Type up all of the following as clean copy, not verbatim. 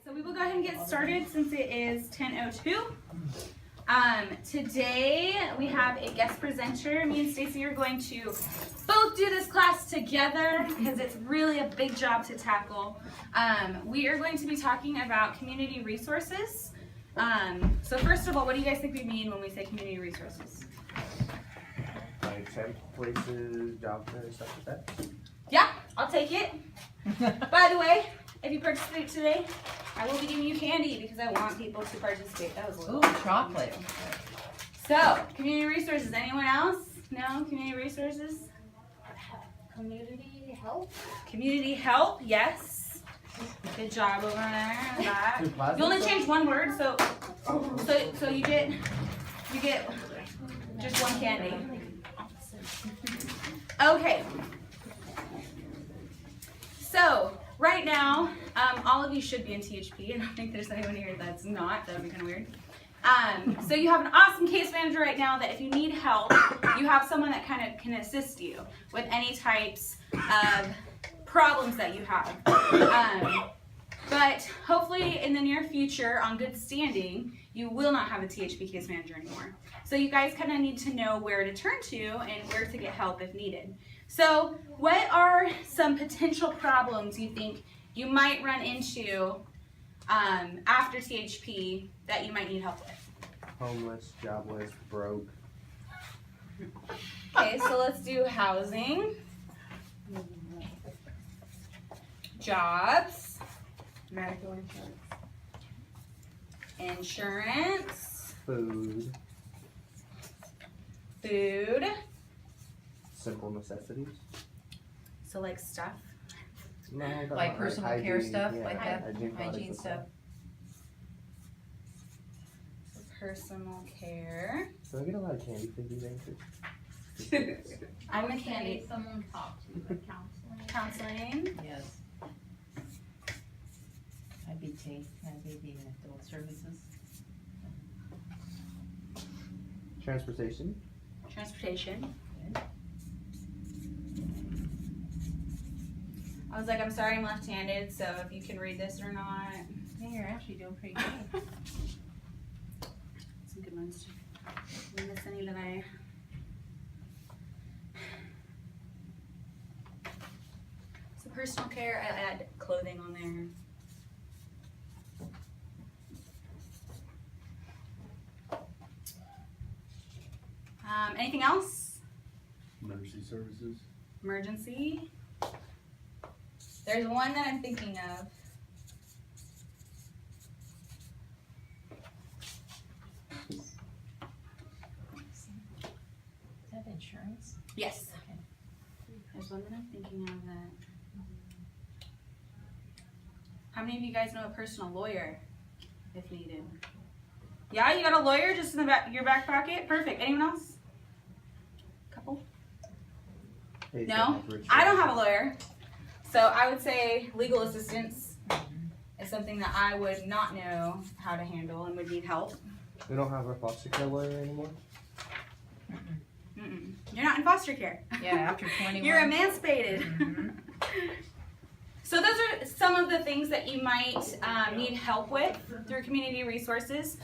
So we will go ahead and get started since it is 10:02. Today we have a guest presenter. Me and Stacy are going to both do this class together because it's really a big job to tackle. We are going to be talking about community resources. So first of all, what do you guys think we mean when we say community resources? Like temp places, job fairs, stuff like that? Yeah, I'll take it. By the way, if you participate today, I will be giving you candy because I want people to participate. That was a little chocolate. So, community resources. Anyone else? No? Community resources? Community help? Community help, yes. Good job over there in the back. You only changed one word, so you get just one candy. Okay. So, right now, all of you should be in THP. I don't think there's anyone here that's not. That would be kind of weird. So you have an awesome case manager right now that if you need help, you have someone that kind of can assist you with any types of problems that you have. But hopefully in the near future, on good standing, you will not have a THP case manager anymore. So you guys kind of need to know where to turn to and where to get help if needed. So what are some potential problems you think you might run into after THP that you might need help with? Homeless, jobless, broke. Okay, so let's do housing, jobs, Medical insurance. insurance, Food. food, Simple necessities. so like stuff. No, but Like personal care hygiene, stuff, yeah, like that, products hygiene and stuff. Personal care. So I get a lot of candy for these answers. I'm the candy. Someone talk to, like counseling. Counseling. Yes. IBT, I'd be the adult services. Transportation. Transportation. I was like, I'm sorry I'm left-handed, so if you can read this or not. Yeah, you're actually doing pretty good. Some good ones. Did I miss any that I... So personal care, I add clothing on there. Anything else? Emergency services. Emergency. There's one that I'm thinking of. Is that insurance? Yes. Okay. There's one that I'm thinking of that. How many of you guys know a personal lawyer if needed? Yeah, you got a lawyer just in the back, your back pocket? Perfect. Anyone else? Couple? Hey, No? Rich. I don't have a lawyer. So I would say legal assistance is something that I would not know how to handle and would need help. We don't have our foster care lawyer anymore. Mm-mm. You're not in foster care. Yeah, after 21. You're emancipated. Mhm. So those are some of the things that you might need help with through community resources.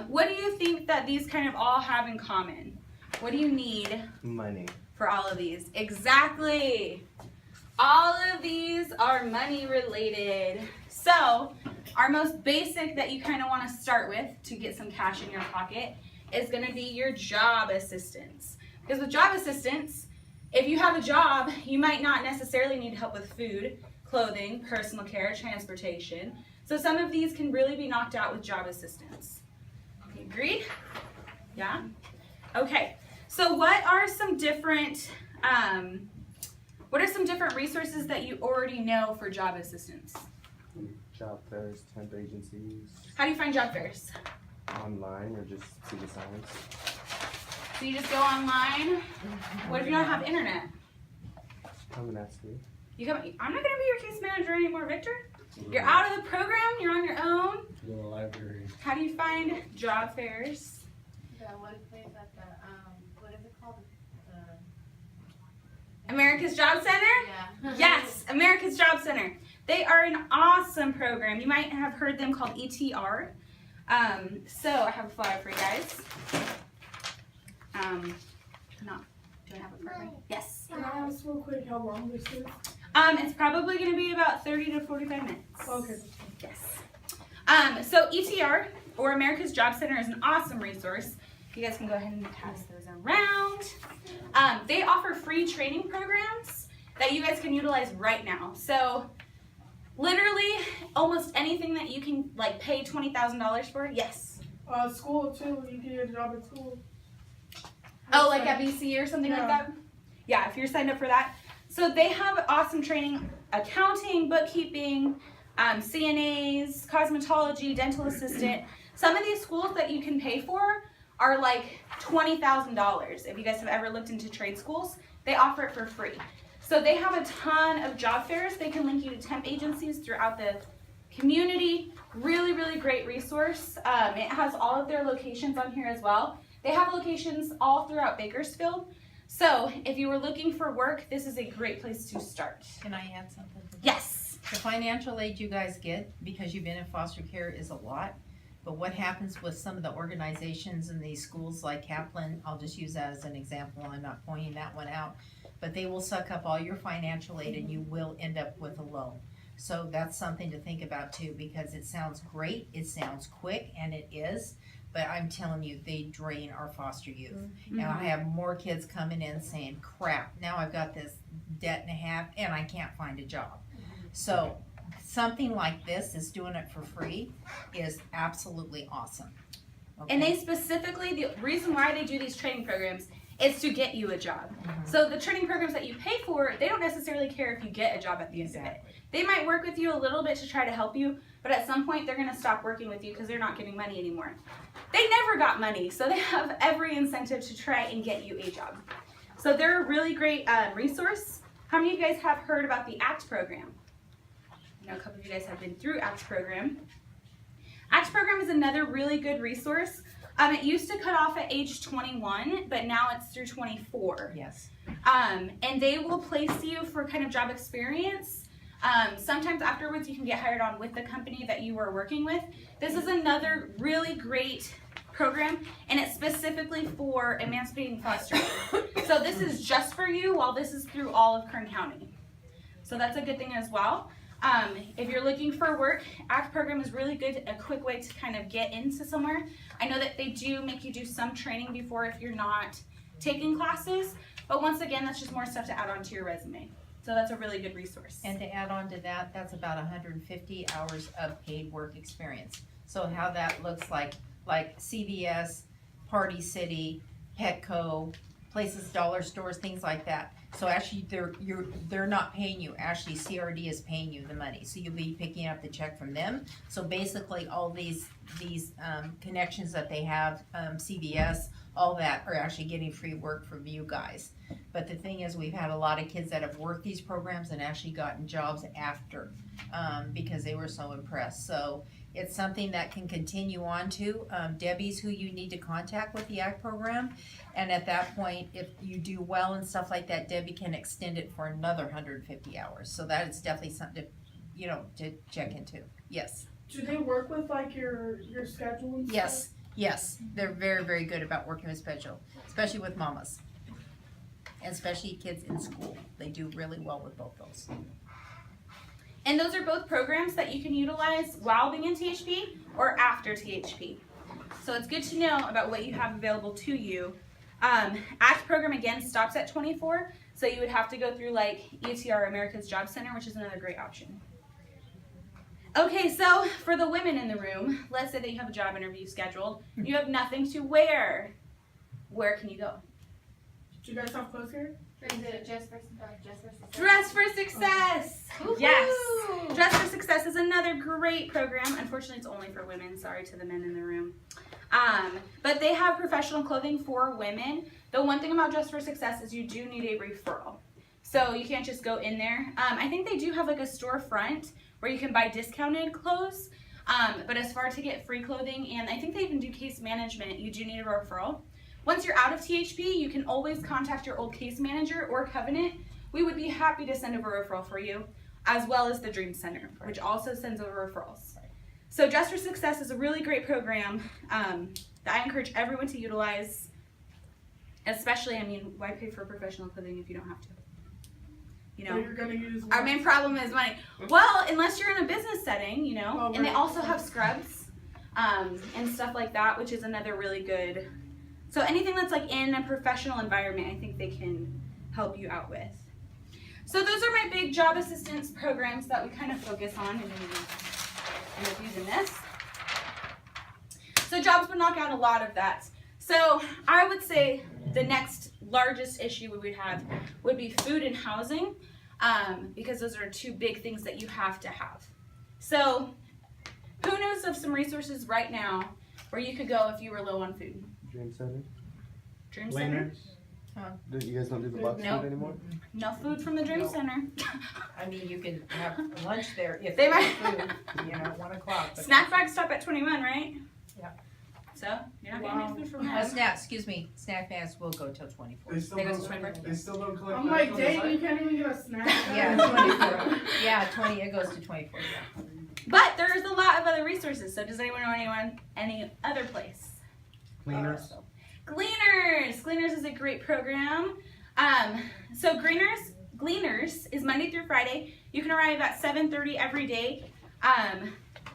What do you think that these kind of all have in common? What do you need Money. for all of these? Exactly. All of these are money related. So our most basic that you kind of want to start with to get some cash in your pocket is going to be your job assistance. Because with job assistance, if you have a job, you might not necessarily need help with food, clothing, personal care, transportation. So some of these can really be knocked out with job assistance. Okay, agreed? Yeah? Okay. So what are some different resources that you already know for job assistance? Job fairs, temp agencies, How do you find job fairs? online, or just see the signs. So you just go online? What if you don't have internet? Come and ask me. I'm not going to be your case manager anymore, Victor. You're out of the program. You're on your own. Go to the library. How do you find job fairs? What place at the, what is it called? America's Job Center? Yeah. Yes, America's Job Center. They are an awesome program. You might have heard them called ETR. So I have a flyer for you guys. Do I have a flyer? Yes. Can I ask real quick how long this is? It's probably going to be about 30 to 45 minutes. Okay. Yes. So ETR, or America's Job Center, is an awesome resource. You guys can go ahead and pass those around. They offer free training programs that you guys can utilize right now. So literally almost anything that you can like pay $20,000 for. Yes. School too. You can get a job at school. Oh, like at BC or something like that? Yeah, if you're signed up for that. So they have awesome training, accounting, bookkeeping, CNAs, cosmetology, dental assistant. Some of these schools that you can pay for are like $20,000. If you guys have ever looked into trade schools, they offer it for free. So they have a ton of job fairs. They can link you to temp agencies throughout the community. Really, really great resource. It has all of their locations on here as well. They have locations all throughout Bakersfield. So if you were looking for work, this is a great place to start. Can I add something to that? Yes. The financial aid you guys get, because you've been in foster care, is a lot. But what happens with some of the organizations in these schools like Kaplan, I'll just use that as an example, I'm not pointing that one out, but they will suck up all your financial aid and you will end up with a loan. So that's something to think about too, because it sounds great, it sounds quick, and it is, but I'm telling you, they drain our foster youth. And I have more kids coming in saying, crap, now I've got this debt and a half and I can't find a job. So something like this is doing it for free is absolutely awesome. Okay? And they specifically, the reason why they do these training programs is to get you a job. So the training programs that you pay for, they don't necessarily care if you get a job at the end of it. They might work with you a little bit to try to help you, but at some point they're going to stop working with you because they're not getting money anymore. They never got money, so they have every incentive to try and get you a job. So they're a really great resource. How many of you guys have heard about the ACT program? I know a couple of you guys have been through ACT program. ACT program is another really good resource. It used to cut off at age 21, but now it's through 24. Yes. And they will place you for kind of job experience. Sometimes afterwards you can get hired on with the company that you were working with. This is another really great program, and it's specifically for emancipating foster youth. So this is just for you, while this is through all of Kern County. So that's a good thing as well. If you're looking for work, ACT program is really good, a quick way to kind of get into somewhere. I know that they do make you do some training before if you're not taking classes, but once again, that's just more stuff to add on to your resume. So that's a really good resource. And to add on to that, that's about 150 hours of paid work experience. So how that looks like CVS, Party City, Petco, places, dollar stores, things like that. So actually they're not paying you. Actually CRD is paying you the money. So you'll be picking up the check from them. So basically all these connections that they have, CVS, all that are actually getting free work from you guys. But the thing is, we've had a lot of kids that have worked these programs and actually gotten jobs after because they were so impressed. So it's something that can continue on to. Debbie's who you need to contact with the ACT program. And at that point, if you do well and stuff like that, Debbie can extend it for another 150 hours. So that is definitely something to check into. Yes. Do they work with like your schedule and stuff? Yes. They're very, very good about working with special, especially with mamas. And especially kids in school. They do really well with both those. And those are both programs that you can utilize while being in THP or after THP. So it's good to know about what you have available to you. ACT program, again, stops at 24. So you would have to go through like ETR, America's Job Center, which is another great option. Okay, so for the women in the room, let's say that you have a job interview scheduled. You have nothing to wear. Where can you go? Do you guys have clothes here? Is it just for success? Dress for Success! Yes! Dress for Success is another great program. Unfortunately, it's only for women. Sorry to the men in the room. But they have professional clothing for women. The one thing about Dress for Success is you do need a referral. So you can't just go in there. I think they do have like a storefront where you can buy discounted clothes. But as far to get free clothing, and I think they even do case management, you do need a referral. Once you're out of THP, you can always contact your old case manager or Covenant. We would be happy to send over a referral for you. as well as the Dream Center, which also sends over referrals. So Dress for Success is a really great program that I encourage everyone to utilize, especially, I mean, why pay for professional clothing if you don't have to? You So know, you're gonna use our main problem is money. Well, unless you're in a business setting, you know, Oh, and they right. also have scrubs and stuff like that, which is another really good. So anything that's like in a professional environment, I think they can help you out with. So those are my big job assistance programs that we kind of focus on, and end up using this. So jobs would knock out a lot of that. So I would say the next largest issue we would have would be food and housing, because those are two big things that you have to have. So who knows of some resources right now where you could go if you were low on food? Dream Center. Dream Center? You guys don't do the box Nope. food anymore? No food from the Dream No. Center. I mean, you can have lunch there if They they might- have food, you know, at 1 o'clock. but- Snack bags stop at 21, right? Yeah. So you're not getting Wow. any food from Uh, them. snack bags will go till 24. They still They go don't to 24. collect. They still don't collect. I'm bags like, on the dang, site? you can't even get a snack. Yeah, 24. Yeah, 20, it goes to 24, yeah. But there's a lot of other resources. So does anyone know any other place? Cleaners. Gleaners. Gleaners is a great program. So Gleaners is Monday through Friday. You can arrive at 7:30 every day.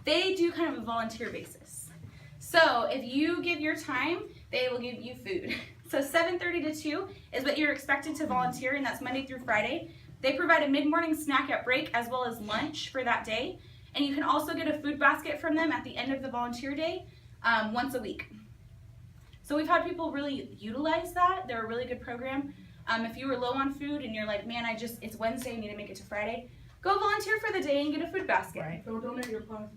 They do kind of a volunteer basis. So if you give your time, they will give you food. So 7:30 to 2 is what you're expected to volunteer, and that's Monday through Friday. They provide a mid-morning snack at break as well as lunch for that day. And you can also get a food basket from them at the end of the volunteer day once a week. So we've had people really utilize that. They're a really good program. If you were low on food and you're like, man, it's Wednesday, I need to make it to Friday, go volunteer for the day and get a food basket. Right. Go donate your plasma.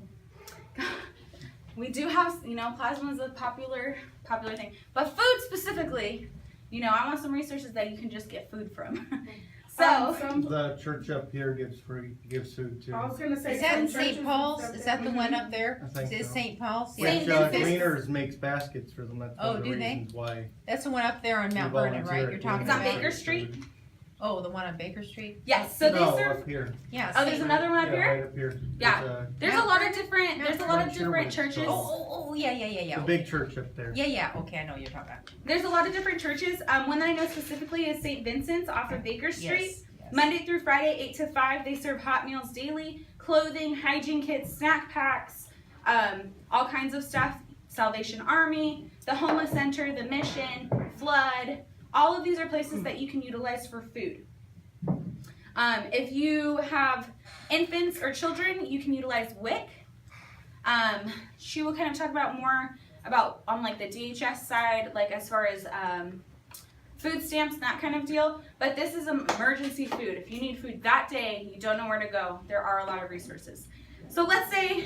We do have, plasma is a popular thing. But food specifically, I want some resources that you can just get food from. So, The church up here gives food too. I was gonna say. Is that some in churches St. and Paul's? stuff Is that the one up there? I think Is it so. St. Paul's? St. Which Memphis. Gleaners makes baskets for them. That's Oh, one of the do they? reasons why. That's the one up there on Mount we Vernon, right? volunteer You're at talking It's on about? Baker Street? Oh, the one on Baker Street? yes, so they No, serve, up here. Yeah. oh, there's St. another one up Yeah, here? right up here. Yeah. There's a lot of different, Not sure what it's churches. Oh, yeah. The big church up there. Yeah, okay, I know what you're talking about. There's a lot of different churches. One that I know specifically is St. Vincent's off of Baker Street. Yes. Monday through Friday, 8 to 5, they serve hot meals daily, clothing, hygiene kits, snack packs, all kinds of stuff. Salvation Army, the Homeless Center, the Mission, Flood. All of these are places that you can utilize for food. If you have infants or children, you can utilize WIC. She will kind of talk about more about on like the DHS side, like as far as food stamps and that kind of deal. But this is emergency food. If you need food that day, you don't know where to go, there are a lot of resources. So let's say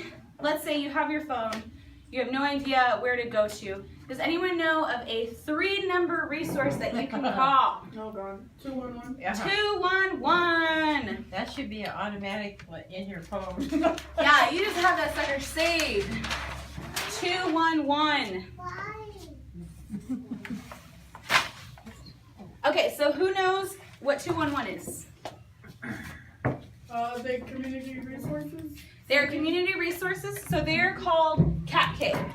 you have your phone, you have no idea where to go to. Does anyone know of a 3-number resource that you can call? Oh god. 211. Yeah. 211. That should be an automatic in your phone. Yeah, you just have that sucker saved. 211. Okay, so who knows what 211 is? The community resources. They're community resources, so they're called CAPK.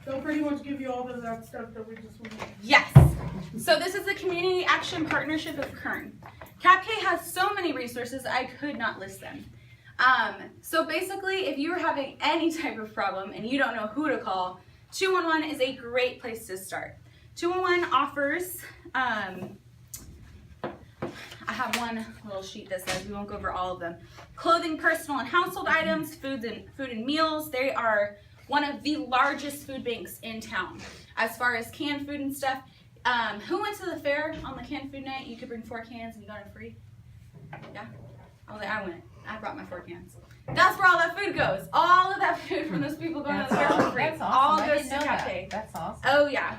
They'll pretty much give you all of that stuff that we just went over. Yes. So this is the Community Action Partnership of Kern. CAPK has so many resources, I could not list them. So basically, if you're having any type of problem and you don't know who to call, 211 is a great place to start. 211 offers, I have one little sheet that says, we won't go over all of them. Clothing, personal and household items, food and meals. They are one of the largest food banks in town as far as canned food and stuff. Who went to the fair on the canned food night? You could bring 4 cans and you got it free. Yeah, I went. I brought my 4 cans. That's where all that food goes. All of that food from those people going to the fair for free. That's awesome. All I goes didn't to know that. Cafe. That's awesome. Oh yeah.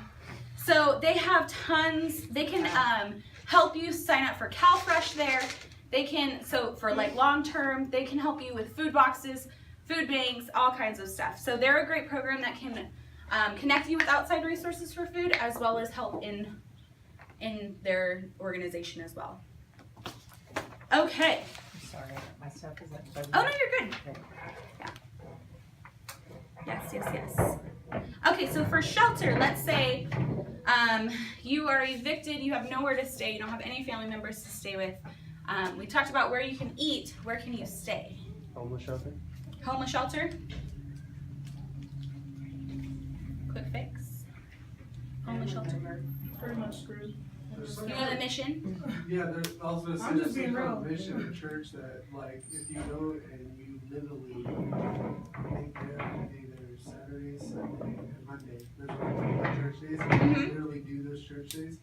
So they have tons. They can help you sign up for CalFresh there. They can, so for like long term, they can help you with food boxes, food banks, all kinds of stuff. So they're a great program that can connect you with outside resources for food as well as help in their organization as well. Okay, stuff, is that? Oh, no, you're good. Yeah. Yes. Okay, so for shelter, let's say you are evicted, you have nowhere to stay, you don't have any family members to stay with. We talked about where you can eat, where can you stay? Homeless shelter? Homeless shelter? Quick fix. Homeless shelter. Pretty much screwed. You know the mission? Yeah, there's also a I'm just being real. mission in church that, like, if you go and you literally make there either Saturday, Sunday, and Monday, there's like church days, and you literally do those church days,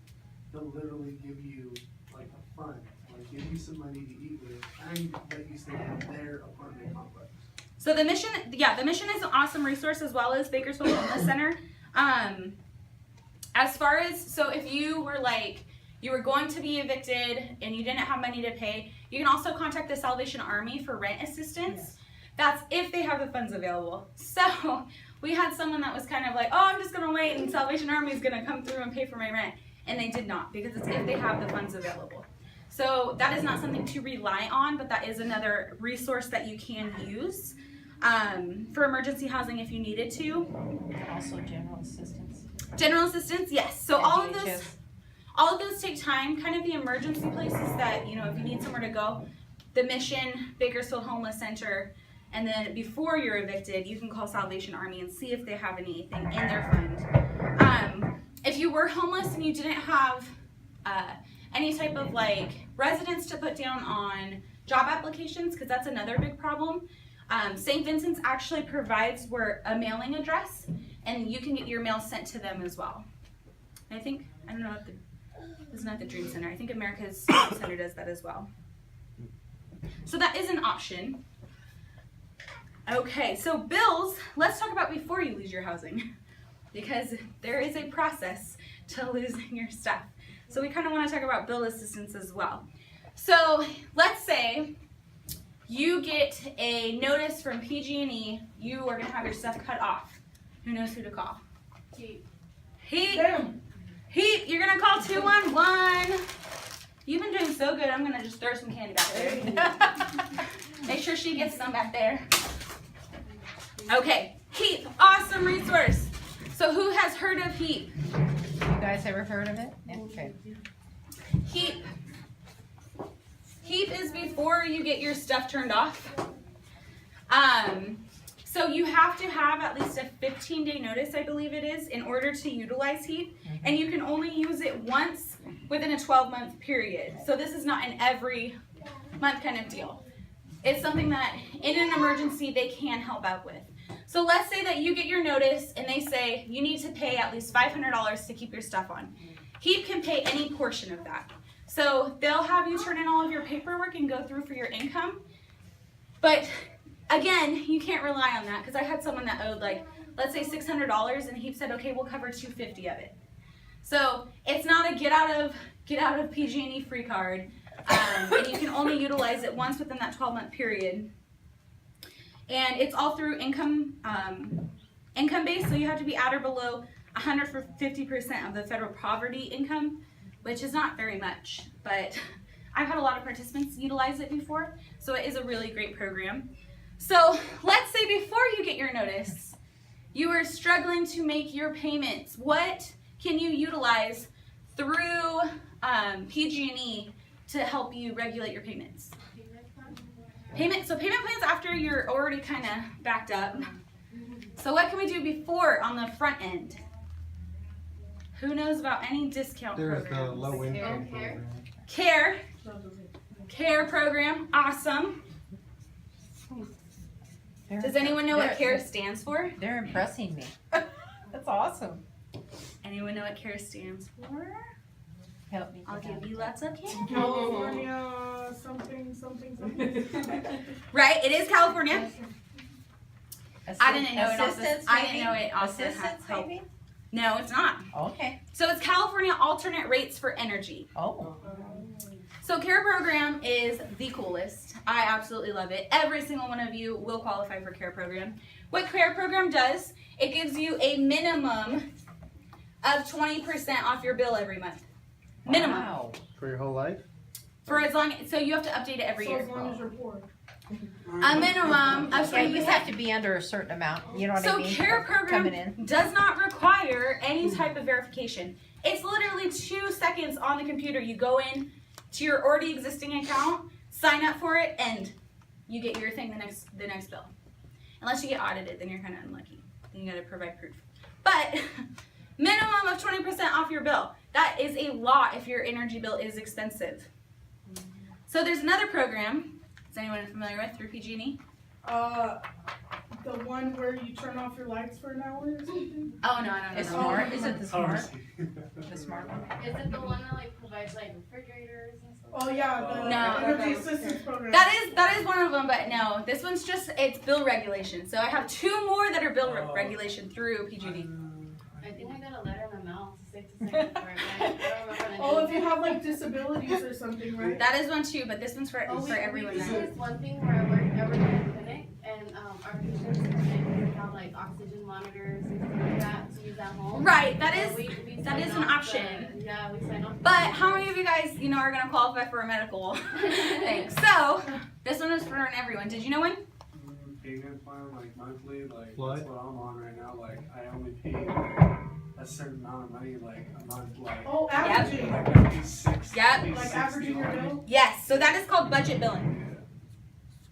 they'll literally give you like a fund, like give you some money to eat with, and let you stay in their apartment complex. So the mission is an awesome resource as well as Bakersfield Wellness Center. As far as, so if you were like, you were going to be evicted and you didn't have money to pay, you can also contact the Salvation Army for rent assistance. Yes. That's if they have the funds available. So we had someone that was kind of like, oh, I'm just gonna wait and Salvation Army is gonna come through and pay for my rent. And they did not, because it's if they have the funds available. So that is not something to rely on, but that is another resource that you can use for emergency housing if you needed to. Also general assistance. General assistance, yes. So And all of those take time. Kind of the emergency places that, you know, if you need somewhere to go, the Mission, Bakersfield Homeless Center, and then before you're evicted, you can call Salvation Army and see if they have anything in their fund. If you were homeless and you didn't have any type of like residence to put down on job applications, because that's another big problem. St. Vincent's actually provides a mailing address, and you can get your mail sent to them as well. I think, I don't know if this is not the Dream Center. I think America's Center does that as well. So that is an option. Okay, so bills, let's talk about before you lose your housing, because there is a process to losing your stuff. So we kind of want to talk about bill assistance as well. So let's say you get a notice from PG&E, you are going to have your stuff cut off. Who knows who to call? Heap. Heap. Damn. Heap, you're going to call 211. You've been doing so good, I'm going to just throw some candy back there. Make sure she gets some back there. Okay, Heap, awesome resource. So who has heard of Heap? You guys ever heard of it? Okay. Heap. Heap is before you get your stuff turned off. So you have to have at least a 15-day notice, I believe it is, in order to utilize Heap. And you can only use it once within a 12-month period. So this is not an every month kind of deal. It's something that in an emergency they can help out with. So let's say that you get your notice and they say you need to pay at least $500 to keep your stuff on. Heap can pay any portion of that. So they'll have you turn in all of your paperwork and go through for your income. But again, you can't rely on that, because I had someone that owed, like, let's say $600, and Heap said, okay, we'll cover $250 of it. So it's not a get out of PG&E free card, and you can only utilize it once within that 12-month period. And it's all through income based, so you have to be at or below 150% of the federal poverty income, which is not very much, but I've had a lot of participants utilize it before, so it is a really great program. So let's say before you get your notice, you are struggling to make your payments. What can you utilize through PG&E to help you regulate your payments? Payment plans after you're already kind of backed up. So what can we do before on the front end? Who knows about any discount There's programs? the low income Care. program. Care program, awesome. Does anyone know what CARE stands for? They're impressing me. That's awesome. Anyone know what CARE stands for? Help me. I'll give you lots of candy. California, something. Right, it is California. I didn't know it also. Assistance, I didn't maybe? know it also had Assistance, help. maybe? No, it's not. Okay. So it's California alternate rates for energy. Oh. So CARE program is the coolest. I absolutely love it. Every single one of you will qualify for CARE program. What CARE program does, it gives you a minimum of 20% off your bill every month. Minimum. Wow. For your whole life? For as long, so you have to update it every So year. as long as you're poor. A minimum of Yeah, you 20%. have to be under a certain amount, you know what I So mean? CARE program Coming in. does not require any type of verification. It's literally 2 seconds on the computer. You go in to your already existing account, sign up for it, and you get your thing the next bill. Unless you get audited, then you're kind of unlucky. Then you got to provide proof. But minimum of 20% off your bill. That is a lot if your energy bill is expensive. So there's another program. Is anyone familiar with through PG&E? The one where you turn off your lights for an hour or something? Oh no, no, no, It's no. smart, is it the smart? Pharmacy. The smart one? Is it the one that like provides like refrigerators and stuff? Oh yeah, the No. energy assistance program. That is one of them, but no, this one's just it's bill regulation. So I have 2 more that are bill regulation through PG&E. I think I got a letter in the mail to say for it, but I don't remember the Oh, name. if you have like disabilities or something, right? That is one too, but this one's for Oh, for everyone. This Now. is one thing where I work in a clinic and our patients come in and have like oxygen monitors and stuff like that to use at home. Right, that So is we that is sign an off option. Yeah, we sign off. But how many of you guys are gonna qualify for a medical thing? So this one is for everyone. Did you know one? Payment plan, like monthly, like What? that's what I'm on right now. Like I only pay a certain amount of money, like a month, like Oh, averaging. like at least 60. Yep. at least Like 60 averaging your on it. bill? Yes. So that is called budget billing.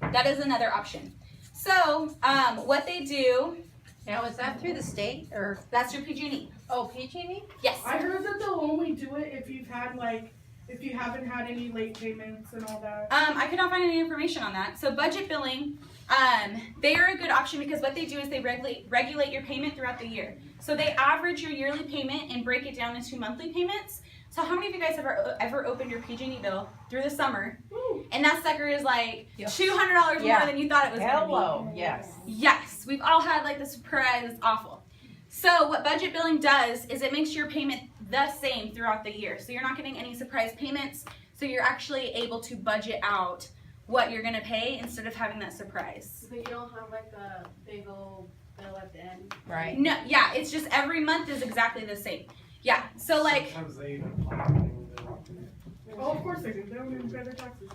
That is another option. So what they do, Now, is that through the state or, that's your PG&E. oh, PG&E? Yes. I heard that they'll only do it if you've had like, if you haven't had any late payments and all that. I could not find any information on that. So budget billing, they are a good option because what they do is they regulate your payment throughout the year. So they average your yearly payment and break it down into monthly payments. So how many of you guys have ever opened your PG&E bill through the summer, Ooh. and that sucker is like Yeah. $200 Yeah. more than you thought it was going to be? Hello, yes. Yes, we've all had like the surprise. It's awful. So what budget billing does is it makes your payment the same throughout the year. So you're not getting any surprise payments. So you're actually able to budget out what you're gonna pay instead of having that surprise. So you don't have like a big old bill at the end. Right. No, yeah, it's just every month is exactly the same. Yeah, so like, Sometimes they even pop a little bit. Oh, of course they do. They don't even pay their taxes.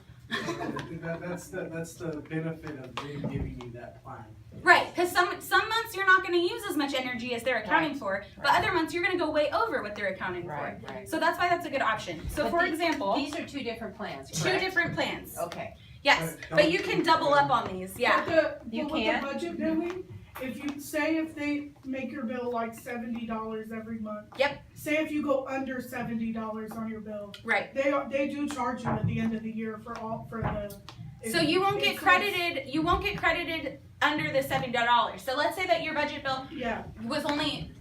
That's the benefit of them giving you that plan. right, because some months you're not gonna use as much energy as they're accounting for, but other months you're gonna go way over what they're accounting Right, for. right. So that's why that's a good option. So But for these- example, These are 2 different plans, 2 correct? different plans. Okay. Yes, But but you can double up on these, yeah. But You with can? the budget billing, if they make your bill like $70 every month. Yep. Say if you go under $70 on your bill, Right. they do charge you at the end of the year for the. So you won't get it's- credited. You won't get credited under the $70. So let's say that your budget bill Yeah, was only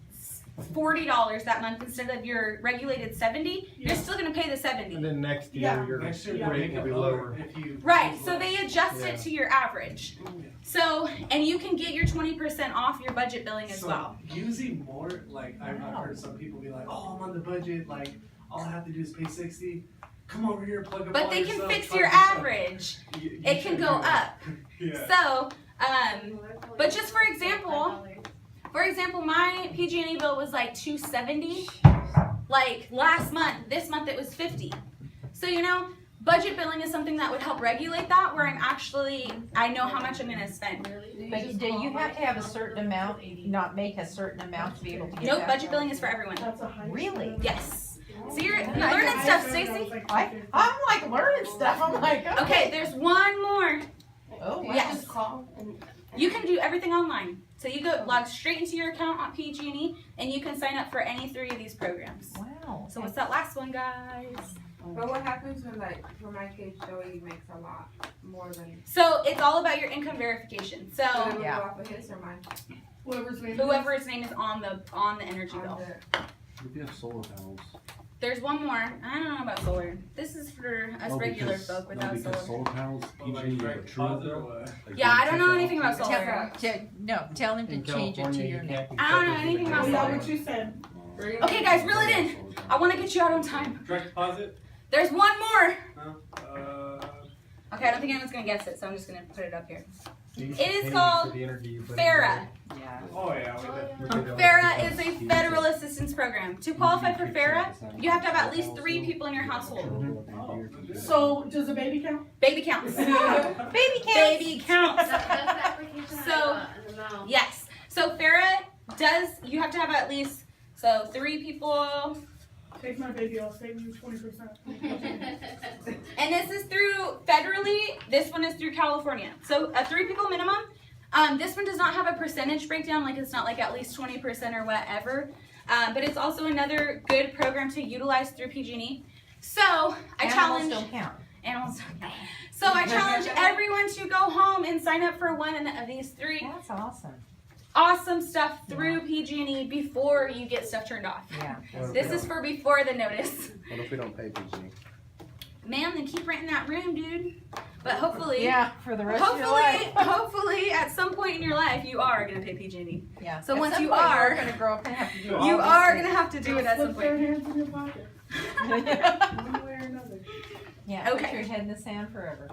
$40 that month instead of your regulated 70. Yeah. You're still gonna pay the And 70. then next year, Yeah. your Next year, Yeah. they rate make will it be lower lower. if you. Right. So they adjust Yeah. it to your average. So and you can get your 20% off your budget billing as So, well. using more, like I've heard some people be like, "Oh, I'm on the budget. Like all I have to do is pay 60. Come over here, plug up But all they your can stuff, fix charge your yourself." average. You It can should go do that. up. Yeah. So but just for example, my PG&E bill was like $270. Like last month, this month it was $50. So budget billing is something that would help regulate that, where I know how much I'm gonna spend. But do you have to have a certain amount, not make a certain amount to be able to get Nope, that? budget billing is for everyone. that's a high. Really? Yes. So you're Yeah. learning I stuff, found that was Staci. like I'm like learning stuff, I'm like, Okay, there's one more. Oh, wow. Yes. Just call and You can do everything online. So you go log straight into your account on PG&E, and you can sign up for any 3 of these programs. Wow. So what's that last one, guys? But what happens when, like, for my case, Joey makes a lot more than, So it's all about your income verification. so it So would go Yeah. off of his or mine? Whoever's name. whoever's name is on the energy On bill. the- If you have solar panels. There's one more. I don't know about solar. This is for us regular folk without solar. panels, But, like, PG&E direct have a true deposit or bill. what? Like, Yeah, they I don't take know that anything off about your- solar. No, tell him to In change it to California, your you name. can't be I don't know separate anything from about Oh, the yeah, solar. what you said. Okay, guys, reel it in. I want to get you out on time. Direct deposit? There's one more. No. Okay, I don't think anyone's gonna guess it, so I'm just gonna put it up here. You It is pay called for the energy you put in Ferret. there. Yeah. Oh, yeah, we did. Ferret is a federal assistance program. To qualify for Ferret, you have to have at least 3 people in your household. So does a baby count? Baby counts. Baby counts. Baby counts. That's the application So- I got in the mail. Yes. So Ferret does, you have to have at least, so 3 people. Take my baby, I'll save you 20%. And this is through federally, this one is through California. So a 3 people minimum. This one does not have a percentage breakdown, like it's not like at least 20% or whatever. But it's also another good program to utilize through PG&E. So I challenge Animals don't count. animals. So I challenge everyone to go home and sign up for one of these 3 That's awesome. awesome stuff through PG&E before you get stuff turned off. Yeah. This is for before the notice. What if we don't pay PG? Man, then keep renting that room, dude. But hopefully, Yeah, for the rest of your life. hopefully, at some point in your life, you are gonna pay PG&E. Yeah. So At once some you point, are- we're gonna grow up and have to do all You these are things. gonna have to do it at some Slip their point. hands in your pocket, Yeah, one way or another. put Okay. your head in the sand forever.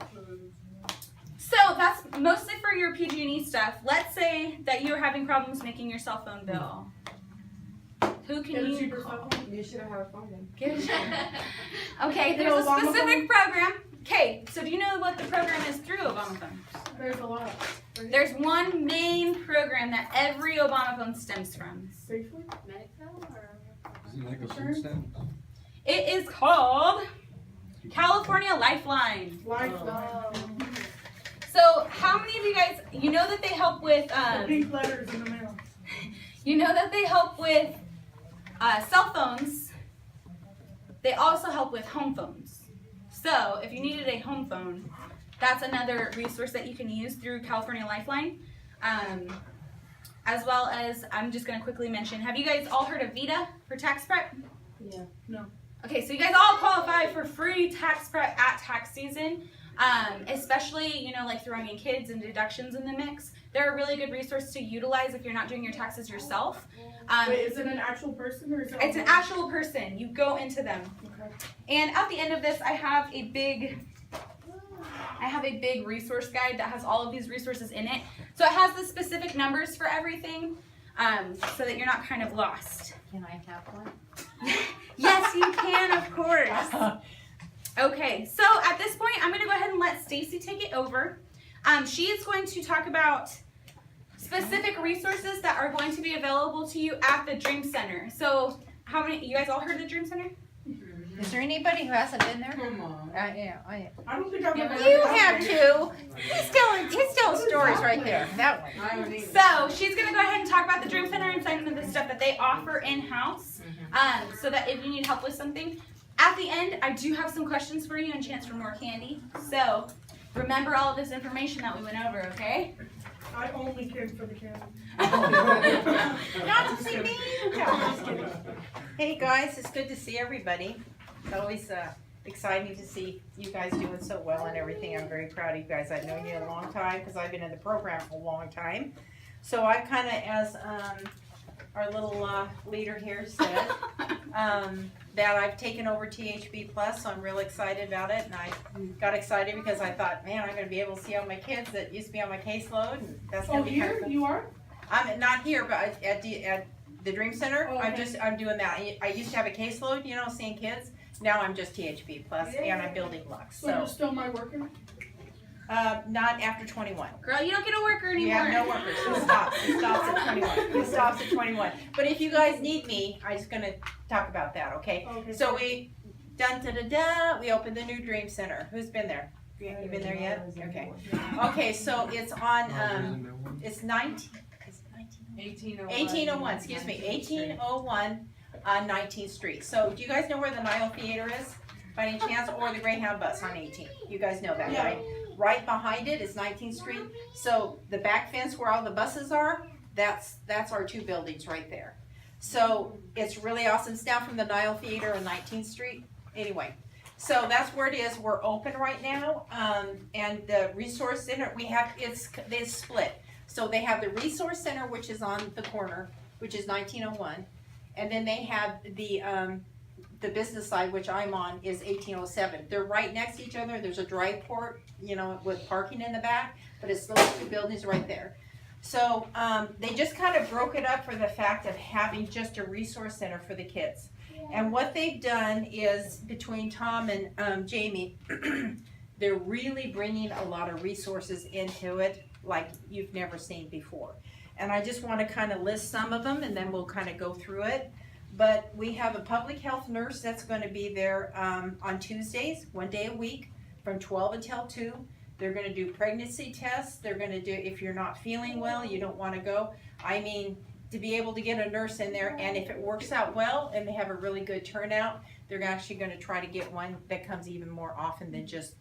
So that's mostly for your PG&E stuff. Let's say that you're having problems making your cell phone bill. Who Get can a you cheaper cell phone. You should have had a phone then. get? Okay, The there's a Obama specific program. Okay, so do you know what the program is through Obama phone? There's a lot. There's one main program that every Obama phone stems from. Safely? Medicare or? Is it like a food stamp? It is called California Lifeline. Lifeline. So how many of you guys, you know that they help with, The pink letters in the mail. you know that they help with cell phones. They also help with home phones. So if you needed a home phone, that's another resource that you can use through California Lifeline. As well as, I'm just gonna quickly mention, have you guys all heard of VITA for tax prep? Yeah. No. Okay, so you guys all qualify for free tax prep at tax season. Especially, you know, like throwing in kids and deductions in the mix. They're a really good resource to utilize if you're not doing your taxes yourself. Wait, is it an actual person or is it? It's an actual person. You go into them. Okay. And at the end of this, I have a big resource guide that has all of these resources in it. So it has the specific numbers for everything, so that you're not kind of lost. Can I have one? Yes, you can, of course. Okay, so at this point, I'm gonna go ahead and let Staci take it over. She is going to talk about specific resources that are going to be available to you at the Dream Center. So, how many? You guys all heard of the Dream Center? Is there anybody who hasn't been there? Come on. Yeah, I don't think I've ever. You have to. He's telling stories right there. That one. I don't need So she's gonna go ahead and talk about the Dream Center and some of the stuff that they offer in-house, so that if you need help with something, at the end I do have some questions for you and a chance for more candy. So remember all of this information that we went over, okay? I only came for the candy. Not to see me. No, I'm just kidding. Hey guys, it's good to see everybody. It's always exciting to see you guys doing so well and everything. I'm very proud of you guys. I've known you a long time because I've been in the program for a long time. So I kind of, as our little leader here said, that I've taken over THP Plus, so I'm real excited about it. And I got excited because I thought, man, I'm going to be able to see all my kids that used to be on my caseload, and that's going Oh, to be kind of here cool. you are? I'm not here, but at the Dream Center, Oh, okay. I'm doing that. I used to have a caseload, you know, seeing kids. Now I'm just THP Plus, and I'm building blocks. So you're So, still my worker? not after 21. Girl, you don't get a worker You anymore. have no workers. It stops. It stops at 21. It stops at 21. But if you guys need me, I'm just gonna talk about that, okay? Okay. So we we opened the new Dream Center. Who's been there? You been there yet? Okay. Okay, so it's on it's 1801, excuse me, 1801 on 19th Street. So do you guys know where the Nile Theater is by any chance, or the Greyhound bus on 18? You guys know that, Yeah. right? Right behind it is 19th Street. So the back fence where all the buses are, that's our 2 buildings right there. So it's really awesome. It's down from the Nile Theater on 19th Street. Anyway, so that's where it is. We're open right now, and the Resource Center, it's split. So they have the Resource Center, which is on the corner, which is 1901, and then they have the business side, which I'm on, is 1807. They're right next to each other. There's a dry port, you know, with parking in the back, but it's those 2 buildings right there. So, they just kind of broke it up for the fact of having just a resource center for the kids. And what they've done is, between Tom and Jamie, they're really bringing a lot of resources into it like you've never seen before. And I just want to kind of list some of them, and then we'll kind of go through it. But we have a public health nurse that's going to be there on Tuesdays, 1 day a week, from 12 until 2. They're going to do pregnancy tests. They're going to do, if you're not feeling well, you don't want to go. I mean, to be able to get a nurse in there, and if it works out well and they have a really good turnout, they're actually going to try to get one that comes even more often than just,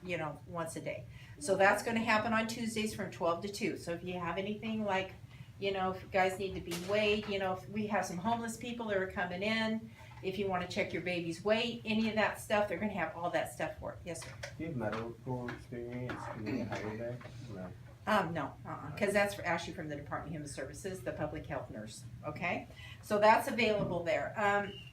once a day. So that's going to happen on Tuesdays from 12 to 2. So if you have anything like, if you guys need to be weighed, if we have some homeless people that are coming in, if you want to check your baby's weight, any of that stuff, they're going to have all that stuff for it. Yes, sir. Do you have medical experience being a highway there? No. No, because that's actually from the Department of Human Services, the public health nurse, okay? So that's available there.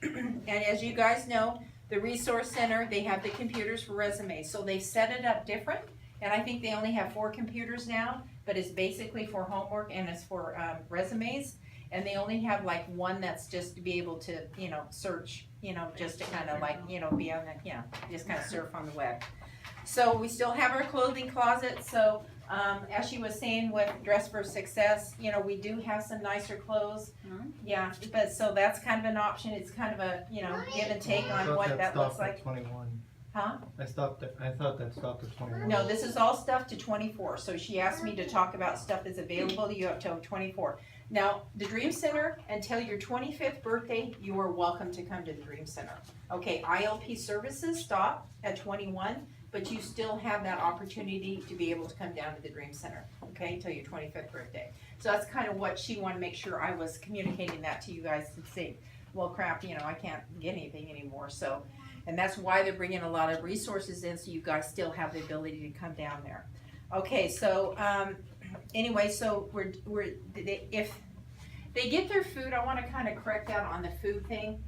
And as you guys know, the resource center, they have the computers for resumes, so they set it up different. And I think they only have 4 computers now, but it's basically for homework and it's for resumes. And they only have like one that's just to be able to, search, just to kind of like, be on the, just kind of surf on the web. So we still have our clothing closet. So as she was saying with Dress for Success, we do have some nicer clothes. Yeah, but so that's kind of an option. It's kind of a, give and take on what that looks like. 21. Huh? I thought that stopped at 21. No, this is all stuff to 24. So she asked me to talk about stuff that's available to you up till 24. Now, the Dream Center, until your 25th birthday, you are welcome to come to the Dream Center. Okay, ILP services stop at 21, but you still have that opportunity to be able to come down to the Dream Center, okay, until your 25th birthday. So that's kind of what she wanted to make sure I was communicating that to you guys to see. Well, crap, I can't get anything anymore, so. And that's why they're bringing a lot of resources in, so you guys still have the ability to come down there. Okay, so anyway, so if they get their food, I want to kind of correct that on the food thing.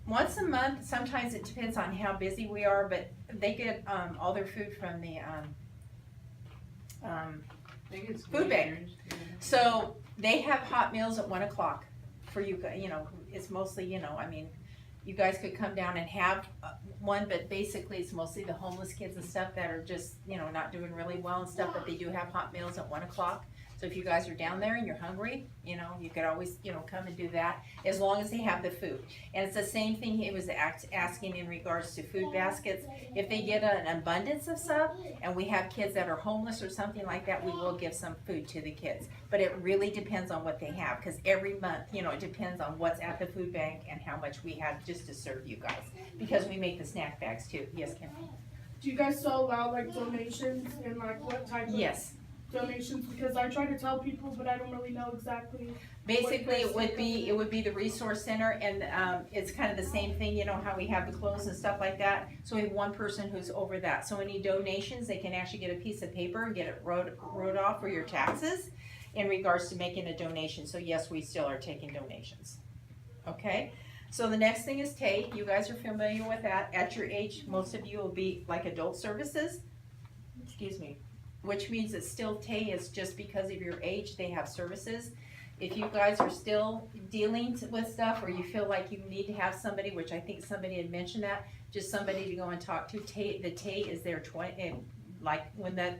Once a month, sometimes it depends on how busy we are, but they get all their food from the food bank. So they have hot meals at 1 o'clock for you. It's mostly, you guys could come down and have one, but basically it's mostly the homeless kids and stuff that are just, not doing really well and stuff, but they do have hot meals at 1 o'clock. So if you guys are down there and you're hungry, you could always, come and do that, as long as they have the food. And it's the same thing he was asking in regards to food baskets. If they get an abundance of stuff, and we have kids that are homeless or something like that, we will give some food to the kids. But it really depends on what they have, because every month, it depends on what's at the food bank and how much we have just to serve you guys. Because we make the snack bags too. Yes, Kim? Do you guys still allow like donations and like what type of Yes. donations? Because I try to tell people, but I don't really know exactly. Basically, it would be the resource center, and it's kind of the same thing, how we have the clothes and stuff like that. So we have one person who's over that. So any donations, they can actually get a piece of paper and get it wrote off for your taxes in regards to making a donation. So yes, we still are taking donations. Okay? So the next thing is TAY. You guys are familiar with that. At your age, most of you will be like adult services. Excuse me. Which means that still TAY is just because of your age, they have services. If you guys are still dealing with stuff, or you feel like you need to have somebody, which I think somebody had mentioned that, just somebody to go and talk to. The TAY is there like when that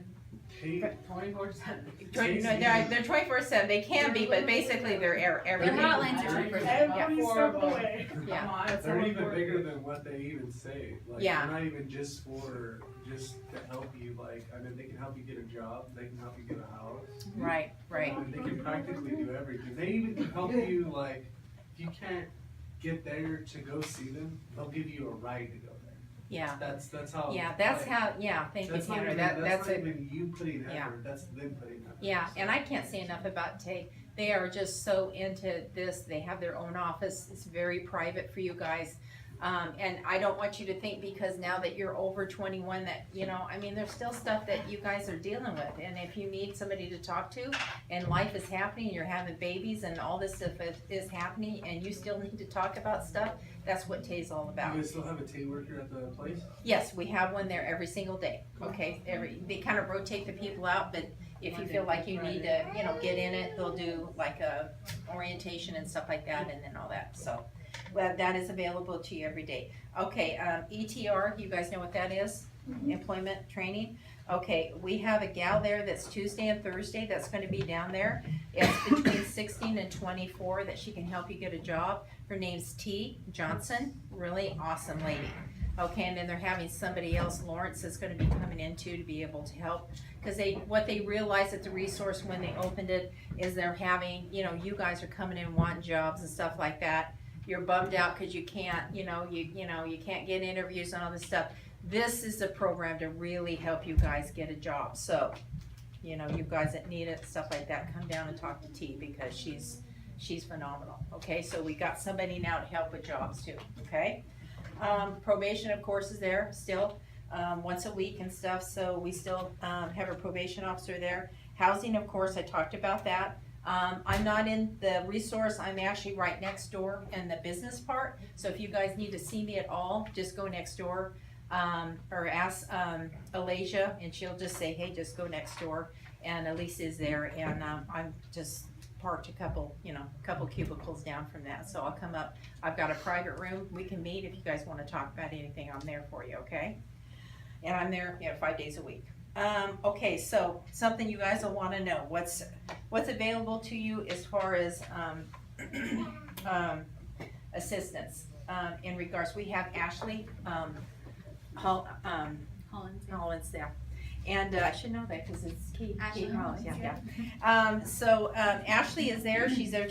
24/7. they're 24/7. They can be, but basically they're everything. Their hotlines are 24/7. Every step of the way. Yeah. They're even bigger than what they even say. Like, Yeah. they're not even just to help you. Like, they can help you get a job. They can help you get a house. Right. They can practically do everything. They even can help you, like, if you can't get there to go see them, they'll give you a ride to go there. Yeah. That's how. Yeah, that's how. Yeah, thank you, That's not Tanner. even, That's not a. even you putting effort. Yeah. That's them putting effort. Yeah, and I can't say enough about TAY. They are just so into this. They have their own office. It's very private for you guys. And I don't want you to think because now that you're over 21 that, you know, I mean, there's still stuff that you guys are dealing with. And if you need somebody to talk to and life is happening, you're having babies and all this stuff is happening and you still need to talk about stuff, that's what Tay's all about. You guys still have a Tay worker at the place? Yes, we have one there every single day, okay? They kind of rotate the people out, but if you feel like you need to, you know, get in it, they'll do like a orientation and stuff like that and then all that, so. Well, that is available to you every day. Okay, ETR, you guys know what that is? Employment training. Okay, we have a gal there that's Tuesday and Thursday that's gonna be down there. It's between 16 and 24 that she can help you get a job. Her name's T. Johnson, really awesome lady. Okay, and then they're having somebody else, Lawrence, is gonna be coming in too to be able to help. Cause what they realized at the resource when they opened it is they're having, you know, you guys are coming in wanting jobs and stuff like that. You're bummed out because you can't, you can't get interviews and all this stuff. This is a program to really help you guys get a job. So, you know, you guys that need it, stuff like that, come down and talk to T because she's phenomenal. Okay, so we got somebody now to help with jobs too. Okay, probation of course is there still once a week and stuff. So we still have a probation officer there. Housing, of course, I talked about that. I'm not in the resource, I'm actually right next door in the business part, so if you guys need to see me at all, just go next door, or ask Alasia, and she'll just say, hey, just go next door, and Elise is there, and I'm just parked a couple cubicles down from that, so I'll come up, I've got a private room, we can meet if you guys want to talk about anything, I'm there for you, okay? And I'm there, 5 days a week. Okay, so something you guys will want to know, what's available to you as far as assistance in regards, we have Ashley Hollins there, and I should know that because it's Kate Hollins, so Ashley is there, she's there,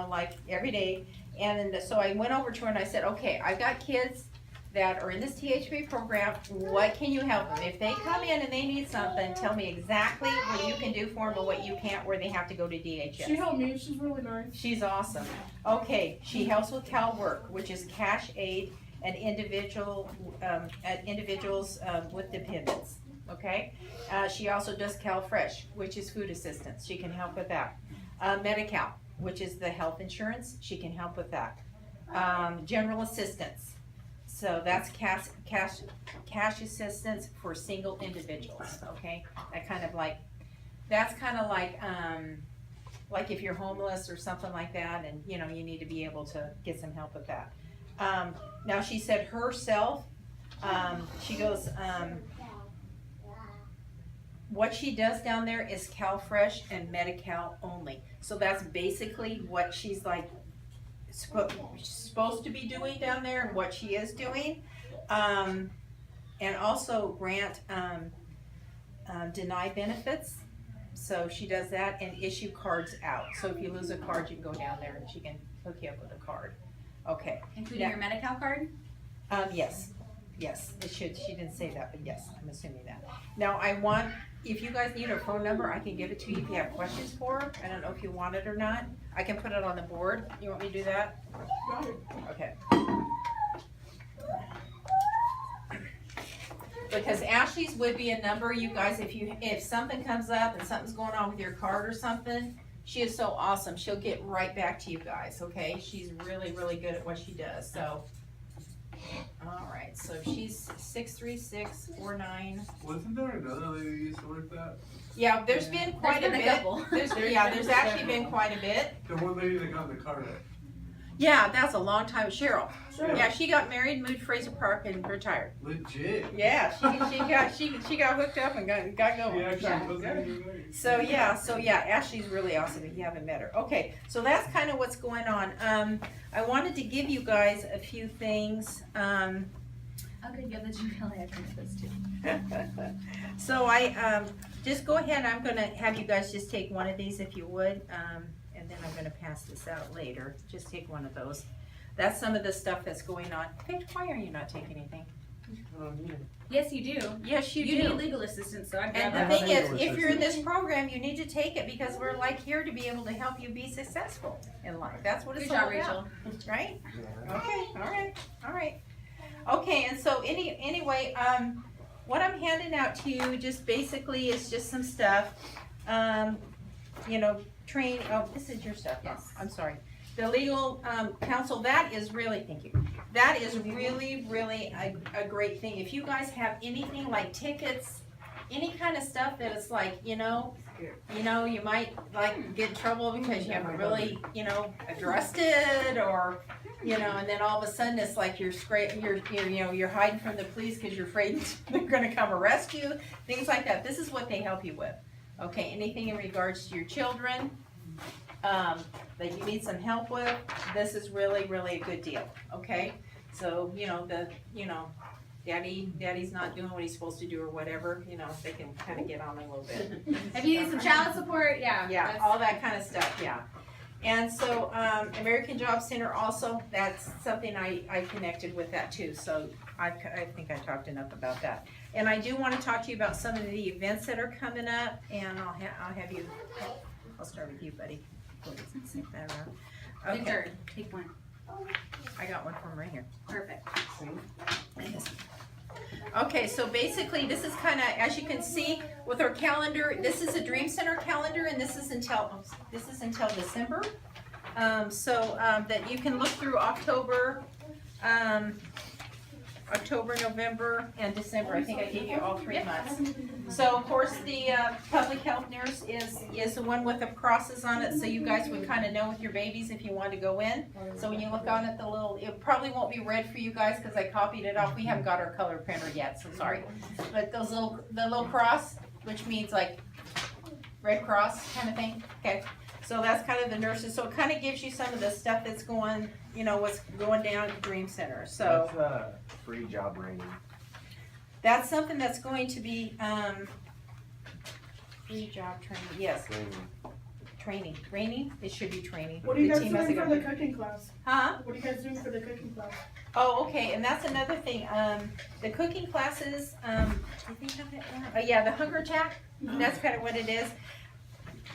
like every day, and so I went over to her and I said, okay, I've got kids that are in this THP program, what can you help them? If they come in and they need something, tell me exactly what you can do for them and what you can't, where they have to go to DHS. She helped me, she's really nice. She's awesome. Okay, she helps with CalWork, which is cash aid and individuals with dependents, okay? She also does CalFresh, which is food assistance, she can help with that. Medi-Cal, which is the health insurance, she can help with that. General assistance. So that's cash assistance for single individuals, okay? That's kind of like if you're homeless or something like that and, you need to be able to get some help with that. Now she said herself, she goes, what she does down there is CalFresh and Medi-Cal only. So that's basically what she's like, supposed to be doing down there and what she is doing, and also grant deny benefits, so she does that, and issue cards out, so if you lose a card you can go down there and she can hook you up with a card. Okay, including your Medi-Cal card? Yes, it should. She didn't say that, but yes, I'm assuming that. Now if you guys need her phone number, I can give it to you if you have questions for her. I don't know if you want it or not. I can put it on the board. You want me to do that? Okay. Because Ashley's would be a number, you guys, if something comes up and something's going on with your card or something, she is so awesome. She'll get right back to you guys, okay? She's really, really good at what she does, so. All right, so she's 63649. Wasn't there another lady who used to work that? Yeah, there's been quite a bit. There's actually been quite a bit. The one lady that got in the car wreck. Yeah, that's a long time. Cheryl. Yeah, she got married, moved to Fraser Park, and retired. Legit. Yeah, she got hooked up and got going. Yeah. So Ashley's really awesome if you haven't met her. Okay, so that's kind of what's going on. I wanted to give you guys a few things. Okay, yeah, that you really have this too. So I just go ahead. I'm gonna have you guys just take one of these if you would, and then I'm gonna pass this out later. Just take one of those. That's some of the stuff that's going on. Paige, why are you not taking anything? Yes, you do. Yes, you do. You need legal assistance, so I'd And grab the that. thing is, if you're in this program, you need to take it because we're like here to be able to help you be successful in life. That's what it's Good all job, about. Rachel. Right? Yeah. Okay, all right. Okay, and so anyway, what I'm handing out to you just basically is just some stuff. You know, oh, this is your stuff, yes, I'm sorry. The legal, counsel, that is really, thank you. That is really, really a great thing. If you guys have anything like tickets, any kind of stuff that is like, you know, you might like get in trouble because you haven't really, you know, addressed it, or, you know, and then all of a sudden it's like you're hiding from the police because you're afraid they're gonna come arrest you, things like that. This is what they help you with. Okay, anything in regards to your children, that you need some help with, this is really, really a good deal, okay? So, you know, daddy's not doing what he's supposed to do or whatever, you know, they can kind of get on a little bit. If you need some child support, yeah. Yeah, that's- all that kind of stuff, yeah. And so, American Job Center also, that's something I connected with that too, so I think I talked enough about that. And I do wanna talk to you about some of the events that are coming up, and I'll have you, I'll start with you, buddy. Snip that around. Okay, Victor, take one. I got one from right here. Perfect. Okay, so basically, this is kind of, as you can see, with our calendar, this is a Dream Center calendar, and this is until December. That you can look through October, November, and December. I think I gave you all 3 months. So of course, the public health nurse is the one with the crosses on it, so you guys would kind of know with your babies if you want to go in. So when you look on at the little, it probably won't be red for you guys because I copied it off. We haven't got our color printer yet, so sorry. But the little cross, which means like Red Cross kind of thing. Okay, so that's kind of the nurses. So it kind of gives you some of the stuff that's going, you know, what's going down at the Dream Center. So That's free job training. that's something that's going to be, free job training, yes, training, it should be training. What are you The guys team doing hasn't for got- the cooking class? Huh? What are you guys doing for the cooking class? Oh, okay, and that's another thing, the cooking classes, I think have it down. Yeah, the hunger attack, that's kind of what it is.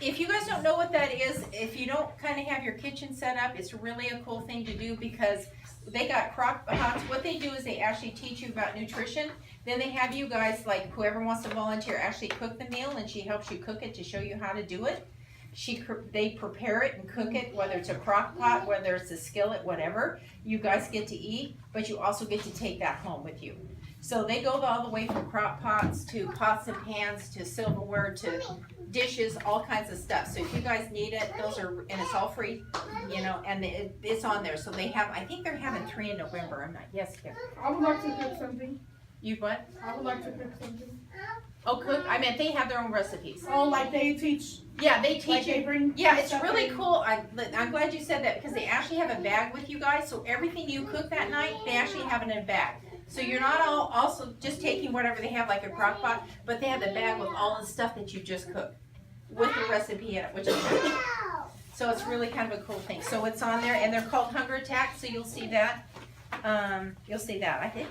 If you guys don't know what that is, if you don't kind of have your kitchen set up, it's really a cool thing to do because they got crock pots. What they do is they actually teach you about nutrition. Then they have you guys, like whoever wants to volunteer, actually cook the meal, and she helps you cook it to show you how to do it. They prepare it and cook it, whether it's a crock pot, whether it's a skillet, whatever. You guys get to eat, but you also get to take that home with you. So they go all the way from crock pots to pots and pans to silverware to dishes, all kinds of stuff. So if you guys need it, and it's all free, you know, and it's on there. So they have, I think they're having 3 in November. I'm not, yes, Kim. I would like to cook something. You what? I would like to cook something. Oh, cook? I meant they have their own recipes. Oh, like they teach, Yeah, they teach like they you. bring. Yeah, it's stuff really in. cool. I'm glad you said that because they actually have a bag with you guys. So everything you cook that night, they actually have it in a bag. So you're not all also just taking whatever they have like a crock pot, but they have the bag with all the stuff that you just cooked with the recipe in it, which is good. So it's really kind of a cool thing. So it's on there, and they're called Hunger Attack. So you'll see that. You'll see that. I think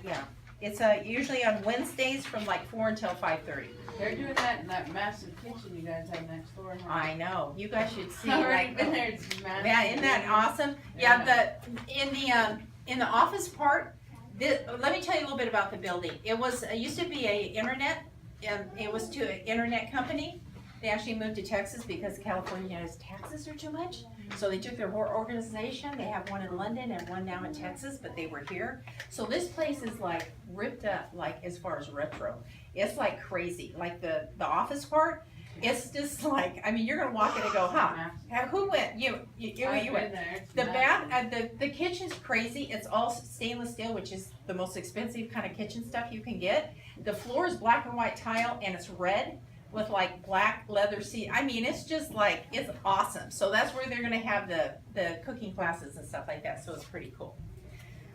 yeah. It's usually on Wednesdays from like 4 until 5:30. They're doing that in that massive kitchen you guys have next door. Huh? I know. You guys should see. I've already Like, been there. It's massive. yeah, isn't that awesome? Yeah. In the office part. Let me tell you a little bit about the building. It used to be a internet, and it was to an internet company. They actually moved to Texas because California's taxes are too much. So they took their whole organization. They have one in London and one now in Texas, but they were here. So this place is like ripped up, like as far as retro. It's like crazy. Like the office part, it's just like, I mean, you're gonna walk in and go, huh? Who went? You I've went. been there. It's The massive. the kitchen's crazy. It's all stainless steel, which is the most expensive kind of kitchen stuff you can get. The floor is black and white tile, and it's red with like black leather seat. I mean, it's just like, it's awesome. So that's where they're gonna have the cooking classes and stuff like that. So it's pretty cool.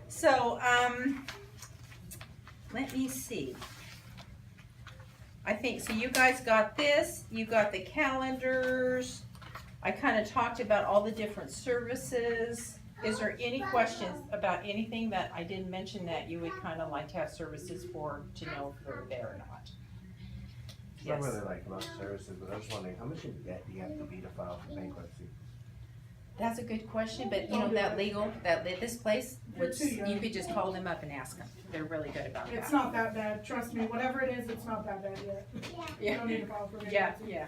So, let me see. I think, so you guys got this, you got the calendars. I kind of talked about all the different services. Is there any questions about anything that I didn't mention that you would kind of like to have services for to know if they're there or not? I don't really like most services, but I was wondering, how much in debt do you have to be to file for bankruptcy? That's a good question, but you know, this place, They're too young. you could just call them up and ask them. They're really good about It's that. not that bad, trust me, whatever it is, it's not that bad yet. You Yeah. don't need to file for Yeah, bankruptcy. yeah.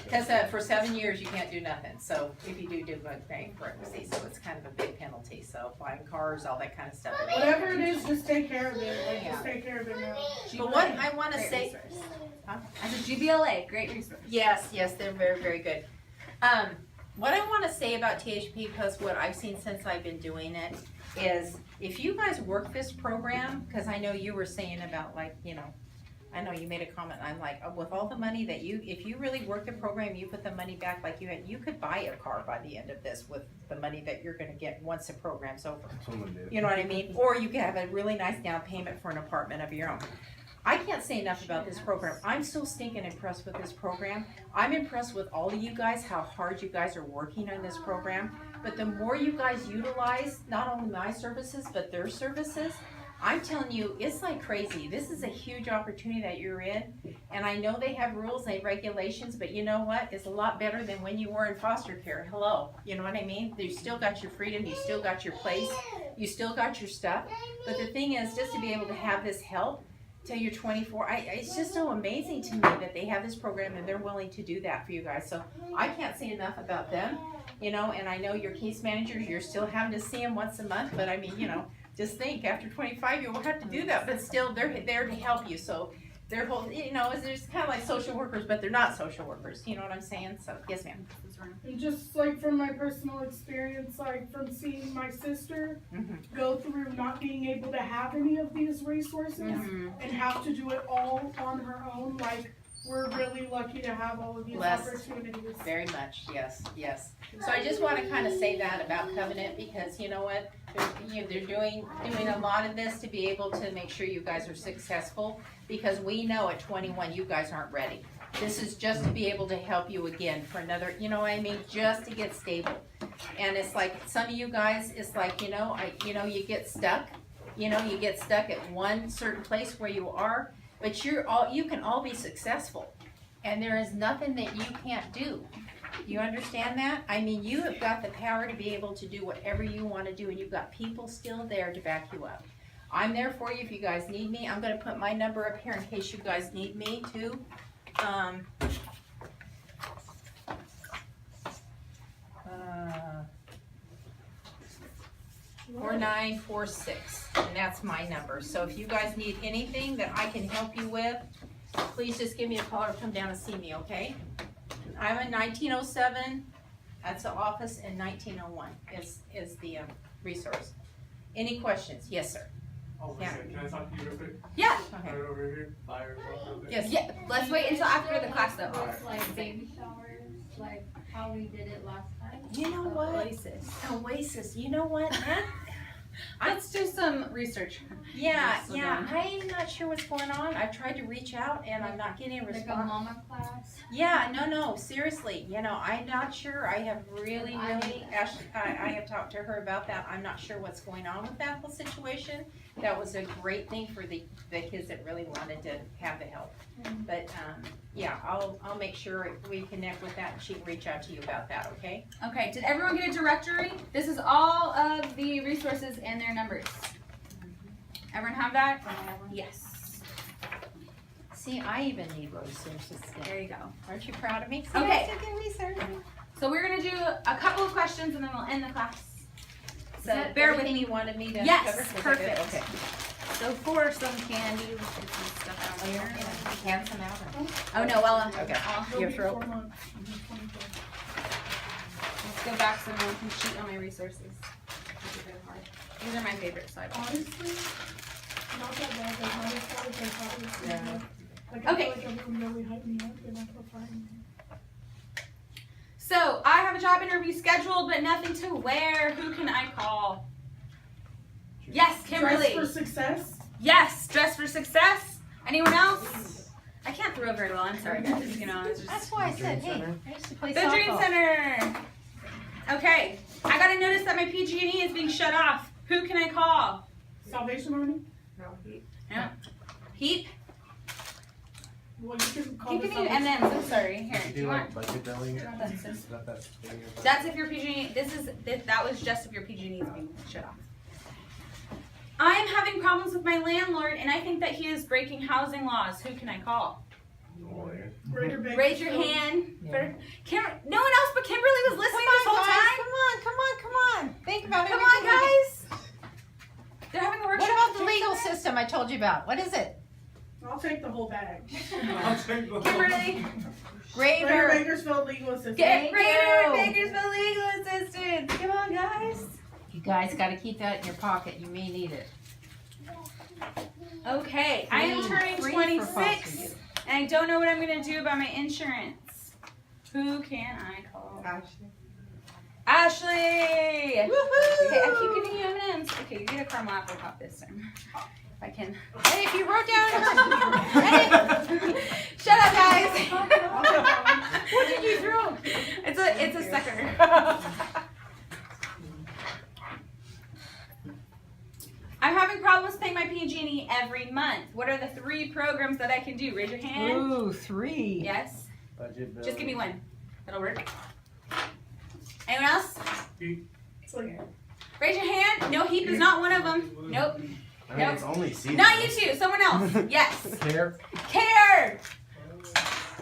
Because for 7 years, you can't do nothing, so if you do bankruptcy, so it's kind of a big penalty, so buying cars, all that kind of stuff. Whatever it is, just take care of it, like, just take care of it now. But what I wanna Great say, resource. Huh? I said GBLA, great resource. yes, they're very, very good. What I wanna say about THP, because what I've seen since I've been doing it, is if you guys work this program, because I know you were saying about like, you know, I know you made a comment, I'm like, with all the money that if you really work the program, you put the money back like you could buy a car by the end of this with the money that you're gonna get once the program's over. Someone did. You know what I mean? Or you could have a really nice down payment for an apartment of your own. I can't say enough about this program. I'm so stinking impressed with this program. I'm impressed with all of you guys, how hard you guys are working on this program. But the more you guys utilize, not only my services, but their services, I'm telling you, it's like crazy. This is a huge opportunity that you're in. And I know they have rules and regulations, but you know what? It's a lot better than when you were in foster care. Hello, you know what I mean? You still got your freedom, you still got your place, you still got your stuff. But the thing is, just to be able to have this help till you're 24, it's just so amazing to me that they have this program and they're willing to do that for you guys. So I can't say enough about them, you know, and I know your case managers, you're still having to see them once a month, but I mean, you know, just think after 25, you won't have to do that, but still they're there to help you. So their whole, you know, it's kind of like social workers, but they're not social workers. You know what I'm saying? So yes, ma'am. And just like from my personal experience, like from seeing my sister Mhm. go through not being able to have any of these resources Mhm. and have to do it all on her own, like we're really lucky to have all of these Blessed. opportunities. Very much, yes, yes. So I just want to kind of say that about Covenant because you know what, they're doing a lot of this to be able to make sure you guys are successful because we know at 21 you guys aren't ready. This is just to be able to help you again for another, you know what I mean, just to get stable. And it's like some of you guys, it's like you get stuck. You know, you get stuck at one certain place where you are. But you can all be successful, and there is nothing that you can't do. You understand that? I mean, you have got the power to be able to do whatever you want to do, and you've got people still there to back you up. I'm there for you if you guys need me. I'm going to put my number up here in case you guys need me too. 4946, and that's my number. So if you guys need anything that I can help you with, please just give me a call or come down and see me, okay? I'm in 1907, that's the office, and 1901 is the resource. Any questions? Yes, sir. Oh, Yeah. can I talk to you real quick? Yeah. Okay. Right over here, by yourself real quick? Yes. Yeah, let's wait until after the class though. Alright. Like baby showers, like how we did it last time. You know what? Oasis, you know what? Let's do some research. Yeah, Still yeah, going. I'm not sure what's going on. I've tried to reach out and I'm not getting a Like a response. mama class. Yeah, no, seriously, you know, I'm not sure. I have really, I have talked to her about that. I'm not sure what's going on with that whole situation. That was a great thing for the kids that really wanted to have the help. But, yeah, I'll make sure we connect with that and she can reach out to you about that, okay? Okay, did everyone get a directory? This is all of the resources and their numbers. Everyone have that? Yes. See, I even need resources. There you go. Aren't you proud of me? See, Okay. I still get research. So we're gonna do a couple of questions and then we'll end the class. So that bear with everything me. you wanted me to Yes, cover? Was that good? perfect. Okay. So for some candy, we'll put some stuff out here. Hand some out. Oh no, well, Okay. It'll Your be throat. 4 months. It'll be 24. let's go back so no one can cheat on my resources. These are my favorite, so I don't. Honestly, not that bad, like not as bad as I thought it was gonna Yeah. be. Like I Okay. feel like everyone really hyped me up and I feel fine. So I have a job interview scheduled, but nothing to wear. Who can I call? Yes, Kimberly. Dress for success? Yes, dress for success. Anyone else? I can't throw very well. I'm sorry, guys. You know, it's just That's why I said, hey, I used to play the softball. Dream Center. Okay, I got a notice that my PG&E is being shut off. Who can I call? Salvation Army? No, Heap. Heap. Well, you can call You this can eat on the- M&Ms, I'm sorry. Here, You do you do want? like budget billing? do you want this? Is that thing? That's if your PG&E, that was just if your PG&E is being shut off. I'm having problems with my landlord and I think that he is breaking housing laws. Who can I call? Greater Raise your Bakersfield. hand. Yeah. No one else but Kimberly was listening this whole time. Come on. Think about Come everything. on, guys. They're having a workshop. What about the legal system I told you about? What is it? I'll take the whole bag. Kimberly, Greater Greater. Bakersfield Legal Assistance. get Thank Greater you. Bakersfield Legal Assistance. Come on, guys. You guys got to keep that in your pocket. You may need it. Okay, I am turning Free for foster 26 youth. and I don't know what I'm gonna do about my insurance. Who can I call? Ashley! Okay, I keep giving you M&Ms. Okay, you get a caramel apple pop this time. If I can. Hey, if you wrote down. Shut up, guys! What did you throw? It's a sucker. I'm having problems paying my PG&E every month. What are the 3 programs that I can do? Raise your hand. Ooh, 3. Yes. Budget billing. Just give me one. That'll work. Anyone else? It's like, Raise your hand. No, Heap is not one of them. Nope. I mean, it's only seasonal. Not you two. Someone else. Yes. Care? Care.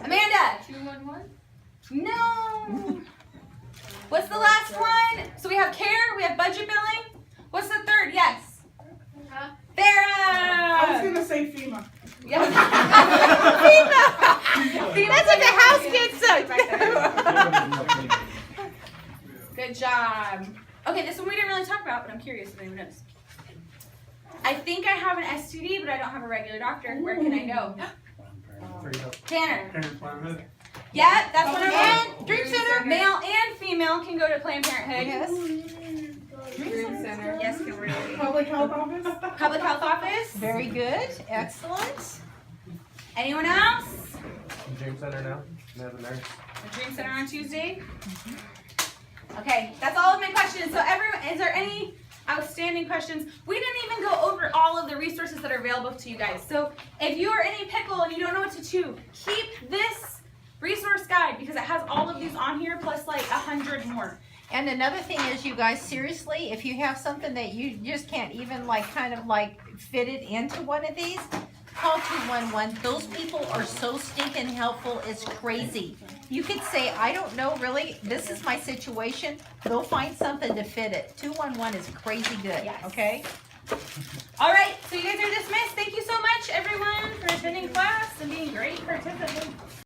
Amanda. 211? No. What's the last one? So we have care. We have budget billing. What's the 3rd? Yes. Huh? I was Farrah. gonna say FEMA. Yes. That's what the house gets. Good job. Okay, this one we didn't really talk about, but I'm curious if anyone knows. I think I have an STD, but I don't have a regular doctor. Where can I go? Tanner. Yeah, that's one of them. And Dream Center. Male and female can go to Planned Parenthood. Yes. Dream Center. Yes, Kimberly. Public Health Office. Public Health Office. Very good. Excellent. Anyone else? Dream Center now? Now the nurse. The Dream Center on Tuesday. Okay, that's all of my questions. So everyone, is there any outstanding questions? We didn't even go over all of the resources that are available to you guys. So if you are in a pickle and you don't know what to do, keep this resource guide because it has all of these on here plus like 100 more. And another thing is, you guys, seriously, if you have something that you just can't even kind of fit it into one of these, call 211. Those people are so stinking helpful. It's crazy. You could say, I don't know, really, this is my situation. They'll find something to fit it. 211 is crazy good. Yes. Okay. All right, so you guys are dismissed. Thank